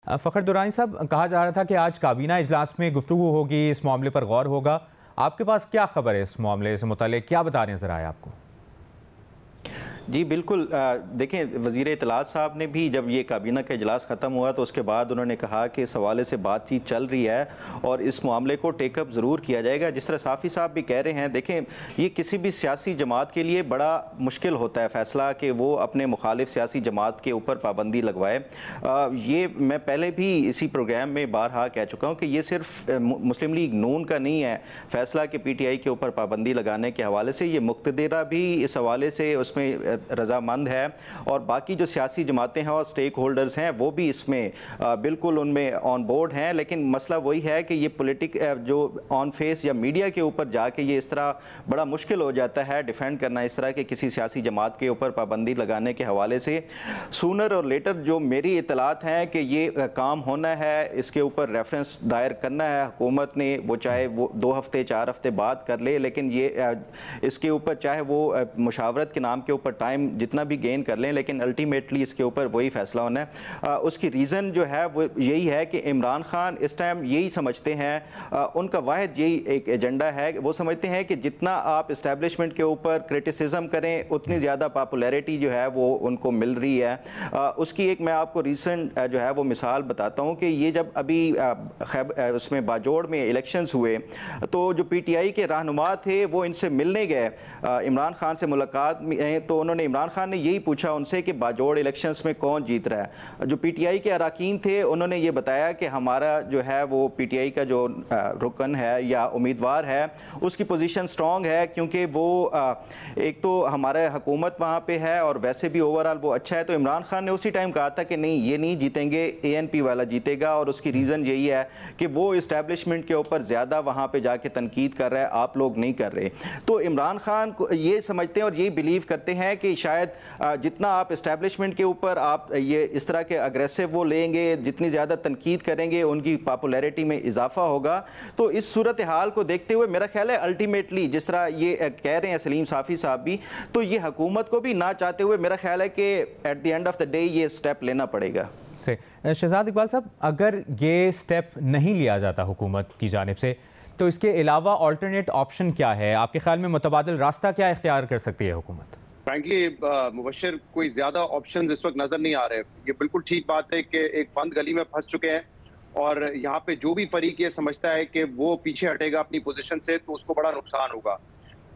फ़खर दुरानी साहब, कहा जा रहा था कि आज काबीना इजलास में गुफ्तगू होगी, इस मामले पर गौर होगा। आपके पास क्या खबर है इस मामले से मुताल्लिक़, क्या बता नज़र आया आपको? जी बिल्कुल, देखें, वज़ीर इत्तलात साहब ने भी जब ये काबीना का इजलास ख़त्म हुआ तो उसके बाद उन्होंने कहा कि इस हवाले से बातचीत चल रही है और इस मामले को टेकअप ज़रूर किया जाएगा। जिस तरह साफ़ी साहब भी कह रहे हैं, देखें, ये किसी भी सियासी जमात के लिए बड़ा मुश्किल होता है फ़ैसला कि वो अपने मुखालिफ सियासी जमात के ऊपर पाबंदी लगवाए। ये मैं पहले भी इसी प्रोग्राम में बारहा कह चुका हूँ कि ये सिर्फ मुस्लिम लीग नून का नहीं है फ़ैसला कि PTI के ऊपर पाबंदी लगाने के हवाले से, ये मुक़्तदिरा भी इस हवाले से उसमें रजामंद है और बाकी जो सियासी जमातें हैं और स्टेक होल्डर्स हैं वो भी इसमें बिल्कुल उनमें ऑन बोर्ड हैं। लेकिन मसला वही है कि ये पॉलिटिक जो ऑन फेस या मीडिया के ऊपर जाके ये इस तरह बड़ा मुश्किल हो जाता है डिफेंड करना इस तरह के किसी सियासी जमात के ऊपर पाबंदी लगाने के हवाले से। सूनर और लेटर जो मेरी इतलात हैं कि ये काम होना है, इसके ऊपर रेफरेंस दायर करना है हुकूमत ने, वो चाहे वो 2 हफ्ते 4 हफ्ते बाद कर ले, लेकिन ये इसके ऊपर चाहे वो मुशावरत के नाम के ऊपर टाइम जितना भी गेन कर लें, लेकिन अल्टीमेटली इसके ऊपर वही फैसला होना है। उसकी रीज़न जो है वो यही है कि इमरान खान इस टाइम यही समझते हैं, उनका वाहिद यही एक एजेंडा है, वो समझते हैं कि जितना आप इस्टेब्लिशमेंट के ऊपर क्रिटिसिज्म करें उतनी ज़्यादा पॉपुलैरिटी जो है वो उनको मिल रही है। उसकी एक मैं आपको रिसेंट जो है वो मिसाल बताता हूँ कि ये जब अभी उसमें बाजोड़ में इलेक्शंस हुए तो जो PTI के रहनुमा थे वो इनसे मिलने गए इमरान खान से मुलाकात में, तो उन्होंने इमरान खान ने यही पूछा उनसे कि बाजोड़ इलेक्शंस में कौन जीत रहा है। जो PTI के अरकान थे उन्होंने ये बताया कि हमारा जो है वो PTI का जो रुकन है या उम्मीदवार है उसकी पोजीशन स्ट्रॉन्ग है, क्योंकि वो एक तो हमारा हुकूमत वहाँ पे है और वैसे भी ओवरऑल वो अच्छा है। तो इमरान खान ने उसी टाइम कहा था कि नहीं, ये नहीं जीतेंगे, ANP वाला जीतेगा, और उसकी रीज़न यही है कि वो इस्टेब्लिशमेंट के ऊपर ज़्यादा वहाँ पर जाके तनकीद कर रहा है, आप लोग नहीं कर रहे। तो इमरान खान को ये समझते हैं और यही बिलीव करते हैं कि शायद जितना आप इस्टेब्लिशमेंट के ऊपर आप ये इस तरह के अग्रेसिव वो लेंगे, जितनी ज़्यादा तनकीद करेंगे उनकी पॉपुलैरिटी में इजाफा होगा। तो इस सूरत हाल को देखते हुए मेरा ख्याल है अल्टीमेटली जिस तरह ये कह रहे हैं सलीम साफ़ी साहब भी, तो ये हुकूमत को भी ना चाहते हुए मेरा ख्याल है कि at the end of the day ये स्टेप लेना पड़ेगा। शहजाद इकबाल साहब, अगर ये स्टेप नहीं लिया जाता हुकूमत की जानिब से तो इसके अलावा ऑल्टरनेट ऑप्शन क्या है? आपके ख्याल में मुतबादिल रास्ता क्या इख्तियार कर सकती है हुकूमत? फ्रैंकली मुबशर, कोई ज्यादा ऑप्शन इस वक्त नजर नहीं आ रहे। ये बिल्कुल ठीक बात है कि एक बंद गली में फंस चुके हैं और यहाँ पे जो भी फरीक ये समझता है कि वो पीछे हटेगा अपनी पोजीशन से तो उसको बड़ा नुकसान होगा।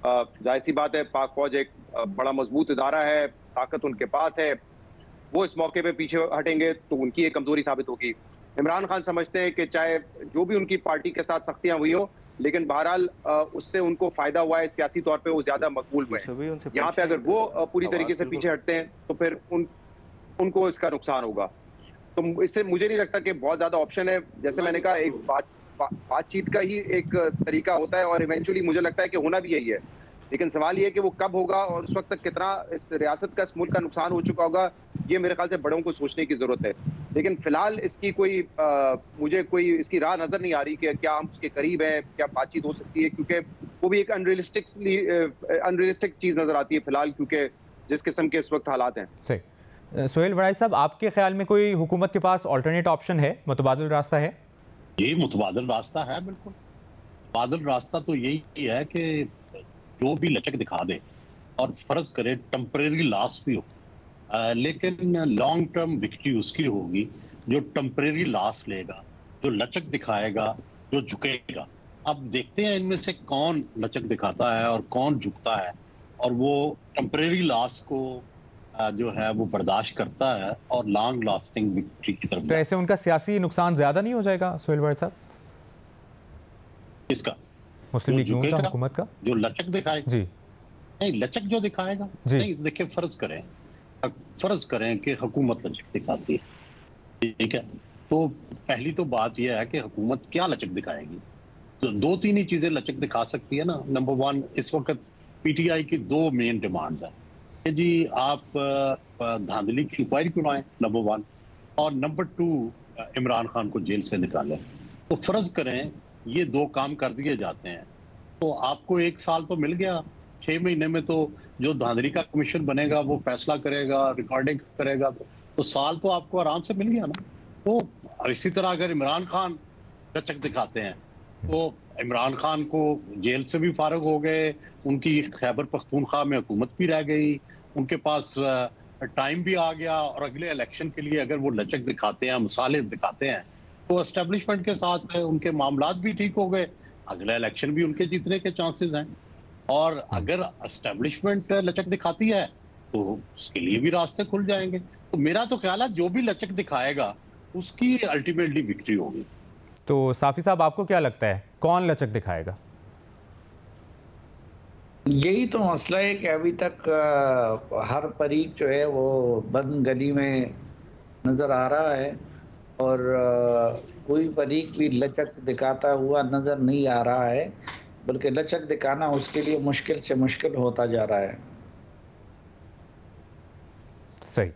जाहिर सी बात है, पाक फौज एक बड़ा मजबूत इदारा है, ताकत उनके पास है, वो इस मौके पे पीछे हटेंगे तो उनकी एक कमजोरी साबित होगी। इमरान खान समझते हैं कि चाहे जो भी उनकी पार्टी के साथ सख्तियां हुई हो, लेकिन बहरहाल उससे उनको फायदा हुआ है, सियासी तौर पे वो ज्यादा मकबूल हुए। यहाँ पे अगर वो पूरी तरीके से पीछे हटते हैं तो फिर उनको इसका नुकसान होगा। तो इससे मुझे नहीं लगता कि बहुत ज्यादा ऑप्शन है। जैसे मैंने कहा, एक बातचीत का ही एक तरीका होता है और इवेंचुअली मुझे लगता है कि होना भी यही है। लेकिन सवाल ये है कि वो कब होगा और उस वक्त तक कितना इस रियासत का, इस मुल्क का नुकसान हो चुका होगा, ये मेरे ख्याल से बड़ों को सोचने की जरूरत है। लेकिन फिलहाल इसकी मुझे कोई इसकी राह नजर नहीं आ रही कि क्या हम उसके करीब हैं, क्या बातचीत हो सकती है, क्योंकि वो भी एक अनरियलिस्टिक चीज नजर आती है फिलहाल, क्योंकि जिस किस्म के इस वक्त हालात हैं। सही। सोहेल वड़ाई साहब, आपके ख्याल में कोई हुकूमत के पास ऑल्टरनेट ऑप्शन है, मुतबादिल रास्ता है? ये मुतबादिल रास्ता है, बिल्कुल मुतबादिल रास्ता तो यही है कि जो भी लचक दिखा दे और फर्ज करे टेम्परेरी लॉस भी हो, लेकिन लॉन्ग टर्म विक्ट्री उसकी होगी जो टेम्परेरी लॉस लेगा, जो लचक दिखाएगा, जो झुकेगा। अब देखते हैं इनमें से कौन लचक दिखाता है और कौन झुकता है और वो टेम्परेरी लॉस को जो है वो बर्दाश्त करता है और लॉन्ग लास्टिंग विक्ट्री की तरफ। तो ऐसे उनका सियासी नुकसान ज्यादा नहीं हो जाएगा सोहेल वड़ाई साहब? इसका मुस्लिम लीग नून का, हुकूमत का जो लचक दिखाएगा जी, नहीं लचक जो दिखाएगा नहीं। देखिए, फर्ज करें कि हुकूमत लचक दिखाती है, ठीक है, तो पहली तो बात यह है कि हुकूमत क्या लचक दिखाएगी। तो 2-3 ही चीजें लचक दिखा सकती है ना। नंबर 1, इस वक्त PTI की 2 मेन डिमांड्स हैं कि जी आप धांधली की इंक्वायरी करवाएं, नंबर 1, और नंबर 2 इमरान खान को जेल से निकालें। तो फर्ज करें ये 2 काम कर दिए जाते हैं तो आपको 1 साल तो मिल गया। 6 महीने में तो जो धांधली का कमीशन बनेगा वो फैसला करेगा, रिकॉर्डिंग करेगा, तो साल तो आपको आराम से मिल गया ना। तो और इसी तरह अगर इमरान खान लचक दिखाते हैं तो इमरान खान को जेल से भी फारग हो गए, उनकी खैबर पख्तूनख्वा में हुकूमत भी रह गई, उनके पास टाइम भी आ गया, और अगले इलेक्शन के लिए अगर वो लचक दिखाते हैं, मिसालें दिखाते हैं, तो एस्टेब्लिशमेंट के साथ उनके मामलात भी ठीक हो गए, अगला इलेक्शन भी उनके जीतने के चांसेस हैं। और अगर एस्टेब्लिशमेंट लचक दिखाती है तो उसके लिए भी रास्ते खुल जाएंगे। तो मेरा तो ख्याल है जो भी लचक दिखाएगा उसकी अल्टीमेटली विक्ट्री होगी। तो साफी साहब, आपको क्या लगता है कौन लचक दिखाएगा? यही तो मसला है कि अभी तक हर फरीक जो है वो बंद गली में नज़र आ रहा है और कोई फरीक भी लचक दिखाता हुआ नज़र नहीं आ रहा है, बल्कि लचक दिखाना उसके लिए मुश्किल से मुश्किल होता जा रहा है। सही।